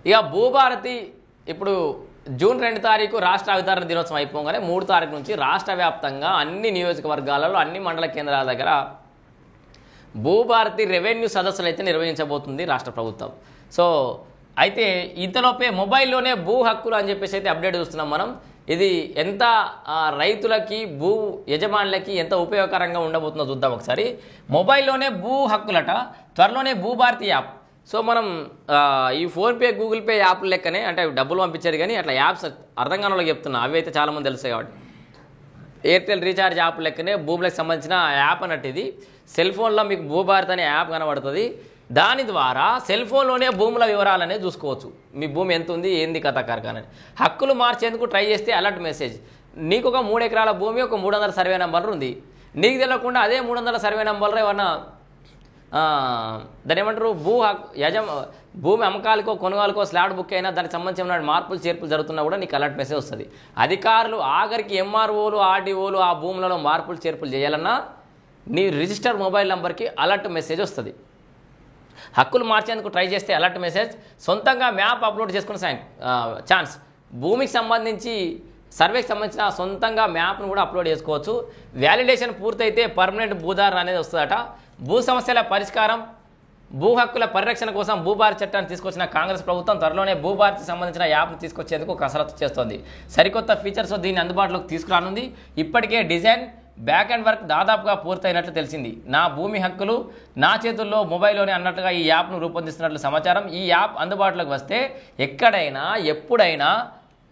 ఇక భూభారతి ఇప్పుడు జూన్ 2 తారీఖు రాష్ట్ర అవతరణ దినోత్సవం అయిపోగానే 3 తారీఖు నుంచి రాష్ట్ర వ్యాప్తంగా అన్ని నియోజకవర్గాలలో అన్ని మండల కేంద్రాల దగ్గర భూభారతి రెవెన్యూ సదస్సులు అయితే నిర్వహించబోతుంది రాష్ట్ర ప్రభుత్వం. సో అయితే ఇంతలోపే మొబైల్లోనే భూ హక్కులు అని చెప్పేసి అయితే అప్డేట్ చూస్తున్నాం మనం. ఇది ఎంత రైతులకి భూ యజమానులకి ఎంత ఉపయోగకరంగా ఉండబోతుందో చూద్దాం ఒకసారి. మొబైల్లోనే భూ హక్కులట, త్వరలోనే భూభారతి యాప్. సో మనం ఈ ఫోన్పే గూగుల్ పే యాప్లు లెక్కనే, అంటే డబ్బులు పంపించారు కానీ అట్లా యాప్స్ అర్థం కాని వాళ్ళకి చెప్తున్నా, అవి అయితే చాలామంది తెలుస్తాయి కాబట్టి. ఎయిర్టెల్ రీఛార్జ్ యాప్ లెక్కనే భూములకు సంబంధించిన యాప్ అన్నట్టు ఇది. సెల్ ఫోన్లో మీకు భూభారతి అనే యాప్ కనబడుతుంది. దాని ద్వారా సెల్ ఫోన్లోనే భూముల వివరాలనే చూసుకోవచ్చు. మీ భూమి ఎంత ఉంది, ఏంది కథ కార్ఖాన. హక్కులు మార్చేందుకు ట్రై చేస్తే అలర్ట్ మెసేజ్. నీకు ఒక 3 ఎకరాల భూమి, ఒక 300 సర్వే నెంబర్ ఉంది. నీకు తెలియకుండా అదే 300 సర్వే నెంబర్లో ఏమన్నా దాని ఏమంటారు భూమి అమ్మకాలకో కొనుగోలుకో స్లాట్ బుక్ అయినా దానికి సంబంధించిన మార్పులు చేర్పులు జరుగుతున్నా కూడా నీకు అలర్ట్ మెసేజ్ వస్తుంది. అధికారులు ఆఖరికి ఎంఆర్ఓలు ఆర్డీఓలు ఆ భూములలో మార్పులు చేర్పులు చేయాలన్నా నీ రిజిస్టర్ మొబైల్ నెంబర్కి అలర్ట్ మెసేజ్ వస్తుంది. హక్కులు మార్చేందుకు ట్రై చేస్తే అలర్ట్ మెసేజ్. సొంతంగా మ్యాప్ అప్లోడ్ చేసుకునే ఛాన్స్. భూమికి సంబంధించి సర్వేకి సంబంధించిన సొంతంగా మ్యాప్ను కూడా అప్లోడ్ చేసుకోవచ్చు. వ్యాలిడేషన్ పూర్తయితే పర్మనెంట్ భూదారణ అనేది వస్తుందట. భూ సమస్యల పరిష్కారం, భూ హక్కుల పరిరక్షణ కోసం భూభారతి చట్టాన్ని తీసుకొచ్చిన కాంగ్రెస్ ప్రభుత్వం త్వరలోనే భూభారతికి సంబంధించిన యాప్ను తీసుకొచ్చేందుకు కసరత్తు చేస్తోంది. సరికొత్త ఫీచర్స్ దీన్ని అందుబాటులోకి తీసుకురానుంది. ఇప్పటికే డిజైన్, బ్యాక్ అండ్ వర్క్ దాదాపుగా పూర్తయినట్లు తెలిసింది. నా భూమి హక్కులు నా చేతుల్లో మొబైల్లోనే అన్నట్లుగా ఈ యాప్ను రూపొందిస్తున్నట్లు సమాచారం. ఈ యాప్ అందుబాటులోకి వస్తే ఎక్కడైనా ఎప్పుడైనా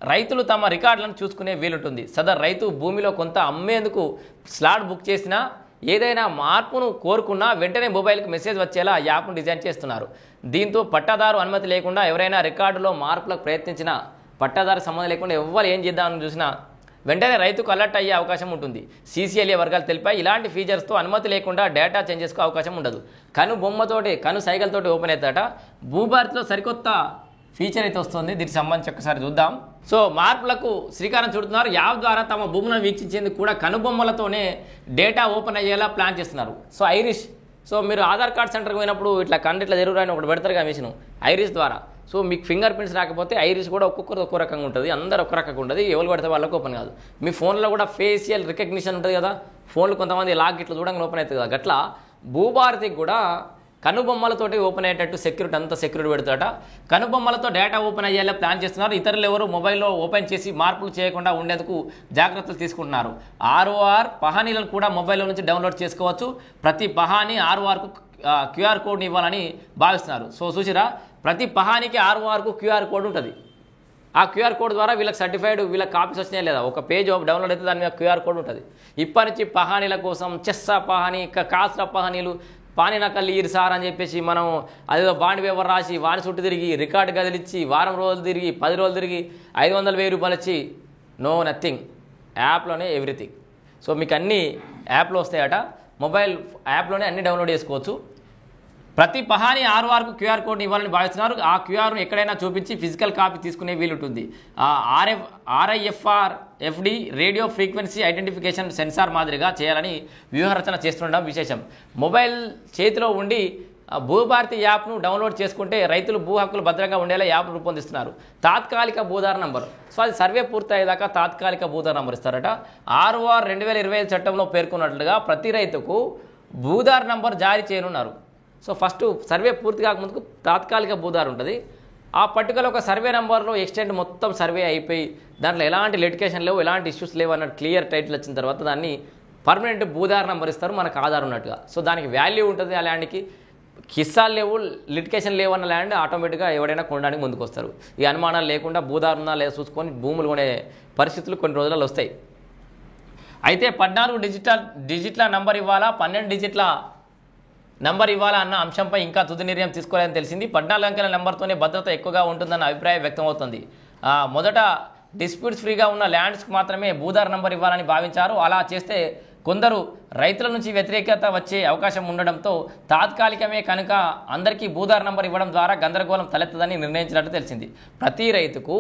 రైతులు తమ రికార్డులను చూసుకునే వీలుంటుంది. సదరు రైతు భూమిలో కొంత అమ్మేందుకు స్లాట్ బుక్ చేసినా, ఏదైనా మార్పును కోరుకున్నా వెంటనే మొబైల్కి మెసేజ్ వచ్చేలా యాప్ను డిజైన్ చేస్తున్నారు. దీంతో పట్టాదారు అనుమతి లేకుండా ఎవరైనా రికార్డులో మార్పులకు ప్రయత్నించినా, పట్టాదారు సంబంధం లేకుండా ఎవరు ఏం చేద్దామని చూసినా వెంటనే రైతుకు అలర్ట్ అయ్యే అవకాశం ఉంటుంది. సీసీఎల్ఏ వర్గాలు తెలిపాయి. ఇలాంటి ఫీచర్స్తో అనుమతి లేకుండా డేటా చేంజ్ చేసుకో అవకాశం ఉండదు. కను బొమ్మతోటి, కను సైకిల్తోటి ఓపెన్ అవుతాట. భూభారతిలో సరికొత్త ఫీచర్ అయితే వస్తుంది. దీనికి సంబంధించి ఒకసారి చూద్దాం. సో మార్పులకు శ్రీకారం చుడుతున్నారు. యాప్ ద్వారా తమ భూములను వీక్షించేందుకు కూడా కనుబొమ్మలతోనే డేటా ఓపెన్ అయ్యేలా ప్లాన్ చేస్తున్నారు. సో ఐరిష్, సో మీరు ఆధార్ కార్డ్ సెంటర్కి పోయినప్పుడు ఇట్లా కంటి ఇట్లా జరుగురాని ఒకటి పెడతారు కదా మిషన్, ఐరిష్ ద్వారా. సో మీకు ఫింగర్ ప్రింట్స్ రాకపోతే ఐరిష్ కూడా ఒక్కొక్కరు ఒక్కో రకంగా ఉంటుంది, అందరు ఒక రకంగా ఉంటుంది. ఎవరు పడితే వాళ్ళకి ఓపెన్ కాదు. మీ ఫోన్లో కూడా ఫేషియల్ రికగ్నిషన్ ఉంటుంది కదా, ఫోన్లు కొంతమంది లాక్ ఇట్లా చూడంగా ఓపెన్ అవుతుంది కదా, గట్లా భూభారతికి కూడా కనుబొమ్మలతోటి ఓపెన్ అయ్యేటట్టు సెక్యూరిటీ అంతా సెక్యూరిటీ పెడతాట. కనుబొమ్మలతో డేటా ఓపెన్ అయ్యేలా ప్లాన్ చేస్తున్నారు. ఇతరులు ఎవరు మొబైల్లో ఓపెన్ చేసి మార్పులు చేయకుండా ఉండేందుకు జాగ్రత్తలు తీసుకుంటున్నారు. ఆర్ఓఆర్ పహానీలను కూడా మొబైల్లో నుంచి డౌన్లోడ్ చేసుకోవచ్చు. ప్రతి పహానీ ఆర్ఓఆర్కు క్యూఆర్ కోడ్ని ఇవ్వాలని భావిస్తున్నారు. సో చూసిరా, ప్రతి పహానీకి ఆర్ఓఆర్కు క్యూఆర్ కోడ్ ఉంటుంది. ఆ క్యూఆర్ కోడ్ ద్వారా వీళ్ళకి సర్టిఫైడ్, వీళ్ళకి కాపీస్ వచ్చినాయి లేదా, ఒక పేజ్ డౌన్లోడ్ అయితే దాని మీద క్యూఆర్ కోడ్ ఉంటుంది. ఇప్పటి నుంచి పహానీల కోసం చెస్సా పహానీ, కాస్రా పహానీలు, పానీ నకల్ ఈరు సార్ అని చెప్పేసి మనం అదేదో బాండ్ పేపర్ రాసి వాని చుట్టూ తిరిగి రికార్డు గదిలిచ్చి వారం రోజులు తిరిగి 10 రోజులు తిరిగి 500,000 రూపాయలు ఇచ్చి నో నథింగ్, యాప్లోనే ఎవ్రీథింగ్. సో మీకు అన్ని యాప్లో వస్తాయట. మొబైల్ యాప్లోనే అన్ని డౌన్లోడ్ చేసుకోవచ్చు. ప్రతి పహానీ ఆర్ఓఆర్కు క్యూఆర్ కోడ్ని ఇవ్వాలని భావిస్తున్నారు. ఆ క్యూఆర్ను ఎక్కడైనా చూపించి ఫిజికల్ కాపీ తీసుకునే వీలుంటుంది. RIFR FD radio frequency identification sensor మాదిరిగా చేయాలని వ్యూహరచన చేస్తుండడం విశేషం. మొబైల్ చేతిలో ఉండి భూభారతి యాప్ను డౌన్లోడ్ చేసుకుంటే రైతులు భూ హక్కులు భద్రంగా ఉండేలా యాప్ రూపొందిస్తున్నారు. తాత్కాలిక భూధార నంబర్, సో అది సర్వే పూర్తయ్యేదాకా తాత్కాలిక భూధార నంబర్ ఇస్తారట. ఆర్ఓఆర్ 2025 చట్టంలో పేర్కొన్నట్లుగా ప్రతి రైతుకు భూధార నంబర్ జారీ చేయనున్నారు. సో ఫస్ట్ సర్వే పూర్తి కాకముందుకు తాత్కాలిక భూధార ఉంటుంది. ఆ పర్టికులర్ ఒక సర్వే నెంబర్లో ఎక్స్టెంట్ మొత్తం సర్వే అయిపోయి దాంట్లో ఎలాంటి లిటికేషన్ లేవు, ఎలాంటి ఇష్యూస్ లేవు అన్నట్టు క్లియర్ టైటిల్ వచ్చిన తర్వాత దాన్ని పర్మనెంట్ భూధార నెంబర్ ఇస్తారు, మనకు ఆధార్ ఉన్నట్టుగా. సో దానికి వాల్యూ ఉంటుంది. ఆ ల్యాండ్కి కిస్సాలు లేవు, లిటికేషన్ లేవు అన్న ల్యాండ్ ఆటోమేటిక్గా ఎవడైనా కొనడానికి ముందుకు వస్తారు. ఈ అనుమానాలు లేకుండా భూధార ఉందా లేదా చూసుకొని భూములు కొనే పరిస్థితులు కొన్ని రోజులలో వస్తాయి. అయితే 14 డిజిట్ల నంబర్ ఇవ్వాలా, 12 డిజిట్ల నంబర్ ఇవ్వాలా అన్న అంశంపై ఇంకా తుది నిర్ణయం తీసుకోలేదని తెలిసింది. 14 అంకెల నెంబర్తోనే భద్రత ఎక్కువగా ఉంటుందన్న అభిప్రాయం వ్యక్తమవుతుంది. మొదట డిస్ప్యూట్స్ ఫ్రీగా ఉన్న ల్యాండ్స్కి మాత్రమే భూధార నంబర్ ఇవ్వాలని భావించారు. అలా చేస్తే కొందరు రైతుల నుంచి వ్యతిరేకత వచ్చే అవకాశం ఉండడంతో తాత్కాలికమే కనుక అందరికీ భూదార్ నంబర్ ఇవ్వడం ద్వారా గందరగోళం తలెత్తదని నిర్ణయించినట్టు తెలిసింది. ప్రతి రైతుకు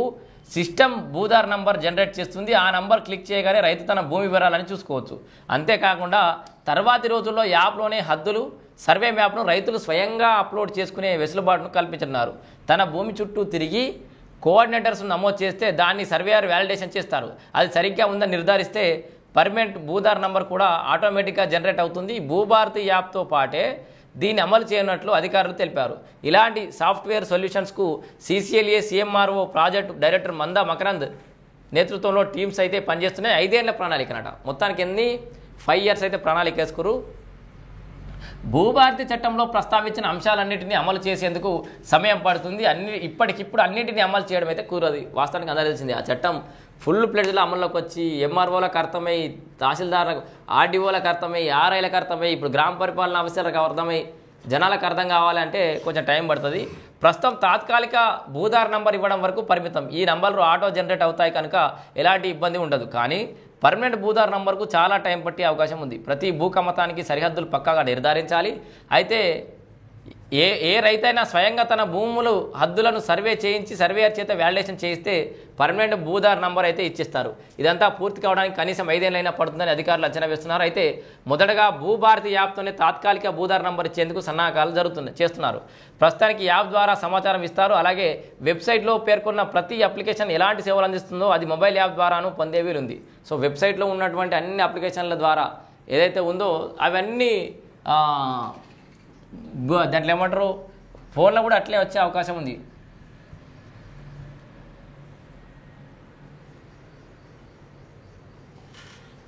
సిస్టమ్ భూదార్ నంబర్ జనరేట్ చేస్తుంది. ఆ నంబర్ క్లిక్ చేయగానే రైతు తన భూమి వివరాలని చూసుకోవచ్చు. అంతేకాకుండా తర్వాతి రోజుల్లో యాప్లోనే హద్దులు సర్వే మ్యాప్ను రైతులు స్వయంగా అప్లోడ్ చేసుకునే వెసులుబాటును కల్పించనున్నారు. తన భూమి చుట్టూ తిరిగి కోఆర్డినేటర్స్ నమోదు చేస్తే దాన్ని సర్వేయర్ వ్యాలిడేషన్ చేస్తారు. అది సరిగ్గా ఉందని నిర్ధారిస్తే పర్మనెంట్ భూదార్ నంబర్ కూడా ఆటోమేటిక్గా జనరేట్ అవుతుంది. భూభారతి యాప్తో పాటే దీన్ని అమలు చేయనున్నట్లు అధికారులు తెలిపారు. ఇలాంటి సాఫ్ట్వేర్ సొల్యూషన్స్కు CCLA CMRO project director Manda Makarand నేతృత్వంలో టీమ్స్ అయితే పనిచేస్తున్నాయి. 5 ఏళ్ల ప్రణాళికనట. మొత్తానికి 5 years అయితే ప్రణాళిక వేసుకురు. భూభారతి చట్టంలో ప్రస్తావించిన అంశాలన్నింటినీ అమలు చేసేందుకు సమయం పడుతుంది. ఇప్పటికిప్పుడు అన్నింటినీ అమలు చేయడం అయితే కూరది. వాస్తవానికి అందరూ తెలిసింది. ఆ చట్టం ఫుల్ ప్లేజ్లో అమల్లోకి వచ్చి MROలకు అర్థమై, తహసీల్దార్లకు, RDOలకు అర్థమై, RIలకు అర్థమై, ఇప్పుడు గ్రామ పరిపాలన ఆఫీసర్లకు అర్థమై జనాలకు అర్థం కావాలంటే కొంచెం టైం పడుతుంది. ప్రస్తుతం తాత్కాలిక భూదార్ నంబర్ ఇవ్వడం వరకు పరిమితం. ఈ నంబర్లు ఆటో జనరేట్ అవుతాయి కనుక ఎలాంటి ఇబ్బంది ఉండదు. కానీ పర్మనెంట్ భూదార్ నంబర్కు చాలా టైం పట్టే అవకాశం ఉంది. ప్రతి భూకమ్మతానికి సరిహద్దులు పక్కాగా నిర్ధారించాలి. అయితే ఏ రైతైనా స్వయంగా తన భూములు హద్దులను సర్వే చేయించి సర్వేయర్ చేత వ్యాలిడేషన్ చేయిస్తే పర్మనెంట్ భూదార్ నంబర్ అయితే ఇచ్చేస్తారు. ఇదంతా పూర్తి కావడానికి కనీసం 5 ఏళ్ళైనా పడుతుందని అధికారులు అంచనా వేస్తున్నారు. అయితే మొదటగా భూభారతి యాప్తోనే తాత్కాలిక భూదార్ నంబర్ ఇచ్చేందుకు సన్నాహకాలు చేస్తున్నారు. ప్రస్తుతానికి యాప్ ద్వారా సమాచారం ఇస్తారు. అలాగే వెబ్సైట్లో పేర్కొన్న ప్రతి అప్లికేషన్ ఎలాంటి సేవలు అందిస్తుందో అది మొబైల్ యాప్ ద్వారాను పొందే వీలుంది. సో వెబ్సైట్లో ఉన్నటువంటి అన్ని అప్లికేషన్ల ద్వారా ఏదైతే ఉందో అవన్నీ దాంట్లో ఏమంటారు, ఫోన్లో కూడా అట్లే వచ్చే అవకాశం ఉంది.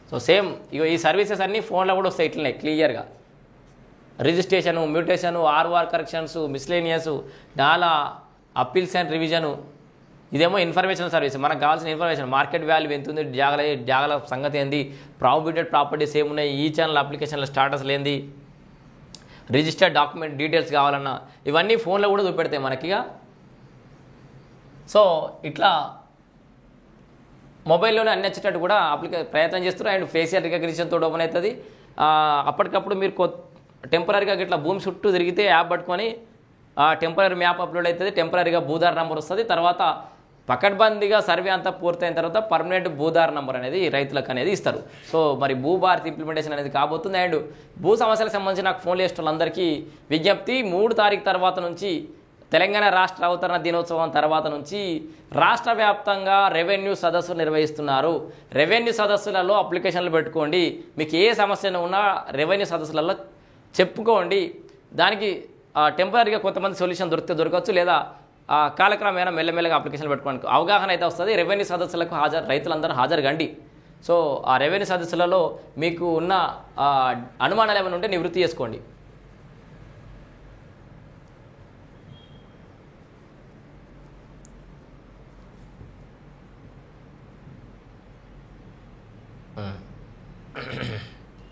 సో సేమ్ ఈ సర్వీసెస్ అన్నీ ఫోన్లో కూడా వస్తాయి ఇట్లనే క్లియర్గా. Registration, mutation, ROR corrections, miscellaneous, డాలా అప్పీల్స్ అండ్ రివిజను. ఇదేమో ఇన్ఫర్మేషన్ సర్వీస్. మనకు కావాల్సిన ఇన్ఫర్మేషన్, మార్కెట్ వాల్యూ ఎంత ఉంది, జాగల సంగతి ఏంది, ప్రాబిటెడ్ ప్రాపర్టీస్ ఏమున్నాయి, ఈ ఛానల్ అప్లికేషన్ల స్టాటస్ లేనిది, రిజిస్టర్డ్ డాక్యుమెంట్ డీటెయిల్స్ కావాలన్నా ఇవన్నీ ఫోన్లో కూడా చూపెడతాయి మనకిగా. సో ఇట్లా మొబైల్లోనే అన్ని వచ్చేటట్టు కూడా ప్రయత్నం చేస్తారు. అండ్ ఫేషియల్ రికగ్నిషన్ తోడు ఓపెన్ అవుతుంది. అప్పటికప్పుడు మీరు టెంపరీగా ఇట్లా భూమి చుట్టూ తిరిగితే యాప్ పట్టుకొని టెంపరీ మ్యాప్ అప్లోడ్ అవుతుంది. టెంపరీగా భూదార్ నెంబర్ వస్తుంది. తర్వాత పకడ్బందీగా సర్వే అంతా పూర్తయిన తర్వాత పర్మనెంట్ భూదార్ నంబర్ అనేది రైతులకు అనేది ఇస్తారు. సో మరి భూభారతి ఇంప్లిమెంటేషన్ అనేది కాబోతుంది. అండ్ భూ సమస్యలకు సంబంధించి నాకు ఫోన్ చేసిన వాళ్ళందరికీ విజ్ఞప్తి, 3 తారీఖు తర్వాత నుంచి తెలంగాణ రాష్ట్ర అవతరణ దినోత్సవం తర్వాత నుంచి రాష్ట్ర వ్యాప్తంగా రెవెన్యూ సదస్సులు నిర్వహిస్తున్నారు. రెవెన్యూ సదస్సులలో అప్లికేషన్లు పెట్టుకోండి. మీకు ఏ సమస్యను ఉన్నా రెవెన్యూ సదస్సులలో చెప్పుకోండి. దానికి టెంపరీగా కొంతమంది సొల్యూషన్ దొరకవచ్చు, లేదా కాలక్రమేణా మెల్లమెల్లగా అప్లికేషన్లు పెట్టుకోవడానికి అవగాహన అయితే వస్తుంది. రెవెన్యూ సదస్సులకు రైతులందరూ హాజరు కండి. సో ఆ రెవెన్యూ సదస్సులలో మీకు ఉన్న అనుమానాలు ఏమైనా ఉంటే నివృత్తి చేసుకోండి.